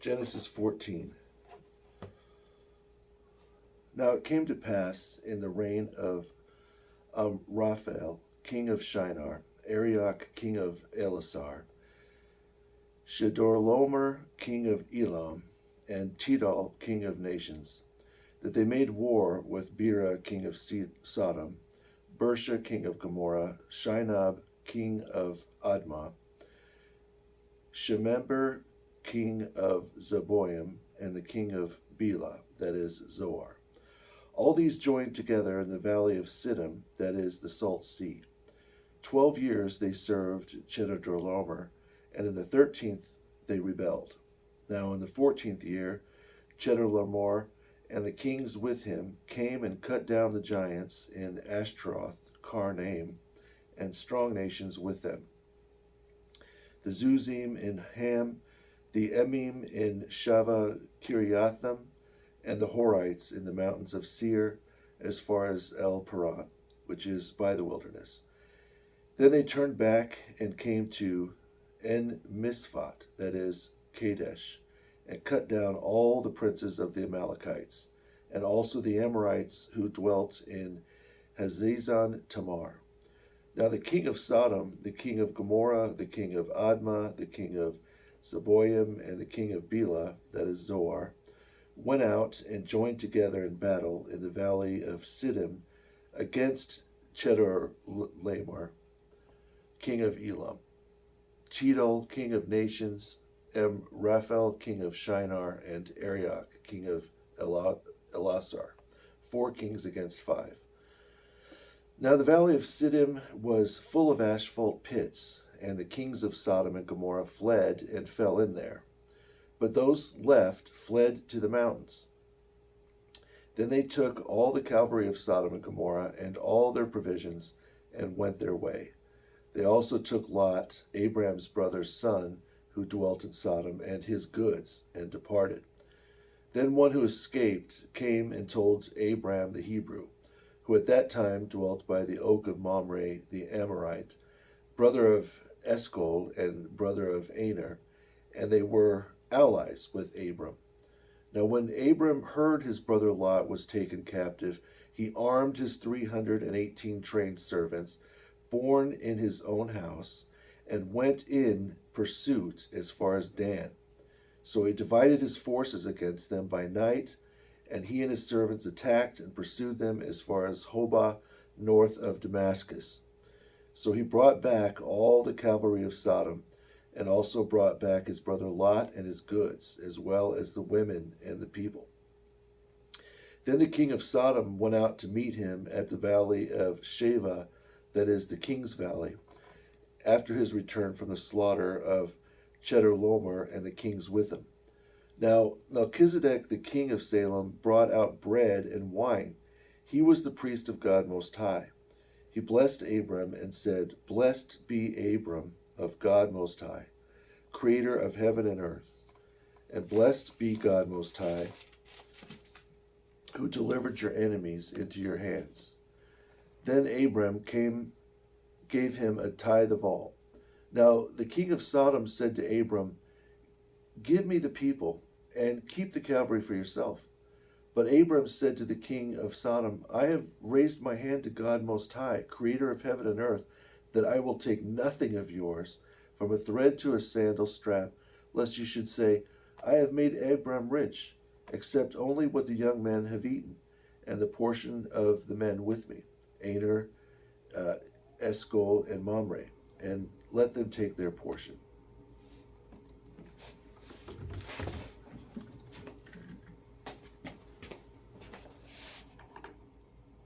Genesis 14. Now it came to pass in the reign of Raphael, king of Shinar, Arioch, king of Elasar, Chedorlaomer, king of Elam, and Tidal, king of nations, that they made war with Bera, king of Sodom, Bersha, king of Gomorrah, Shinab, king of Admah, Shemember, king of Zeboim, and the king of Bela, that is Zoar. All these joined together in the valley of Siddim, that is the Salt Sea. 12 years they served Chedorlaomer, and in the 13th they rebelled. Now in the 14th year, Chedorlaomer and the kings with him came and cut down the giants in Ashtaroth, Karnaim, and strong nations with them. The Zuzim in Ham, the Emim in Shava Kiriathim, and the Horites in the mountains of Seir, as far as El Paran, which is by the wilderness. Then they turned back and came to En Misfat, that is Kadesh, and cut down all the princes of the Amalekites, and also the Amorites who dwelt in Hazazon Tamar. Now the king of Sodom, the king of Gomorrah, the king of Admah, the king of Zeboim, and the king of Bela, that is Zoar, went out and joined together in battle in the valley of Siddim against Chedorlaomer, king of Elam, Tidal, king of nations, Raphael, king of Shinar, and Arioch, king of Elasar, 4 kings against 5. Now the valley of Siddim was full of asphalt pits, and the kings of Sodom and Gomorrah fled and fell in there. But those left fled to the mountains. Then they took all the cavalry of Sodom and Gomorrah and all their provisions and went their way. They also took Lot, Abraham's brother's son, who dwelt in Sodom, and his goods, and departed. Then one who escaped came and told Abraham the Hebrew, who at that time dwelt by the oak of Mamre the Amorite, brother of Eshcol and brother of Aner, and they were allies with Abram. Now when Abram heard his brother Lot was taken captive, he armed his 318 trained servants, born in his own house, and went in pursuit as far as Dan. So he divided his forces against them by night, and he and his servants attacked and pursued them as far as Hobah, north of Damascus. So he brought back all the cavalry of Sodom, and also brought back his brother Lot and his goods, as well as the women and the people. Then the king of Sodom went out to meet him at the valley of Sheva, that is the king's valley, after his return from the slaughter of Chedorlaomer and the kings with him. Now Melchizedek, the king of Salem, brought out bread and wine. He was the priest of God Most High. He blessed Abram and said, "Blessed be Abram of God Most High, creator of heaven and earth, and blessed be God Most High, who delivered your enemies into your hands." Then Abram gave him a tithe of all. Now the king of Sodom said to Abram, "Give me the people, and keep the cavalry for yourself." But Abram said to the king of Sodom, "I have raised my hand to God Most High, creator of heaven and earth, that I will take nothing of yours, from a thread to a sandal strap, lest you should say, 'I have made Abram rich,' except only what the young men have eaten, and the portion of the men with me, Aner, Eshcol, and Mamre, and let them take their portion."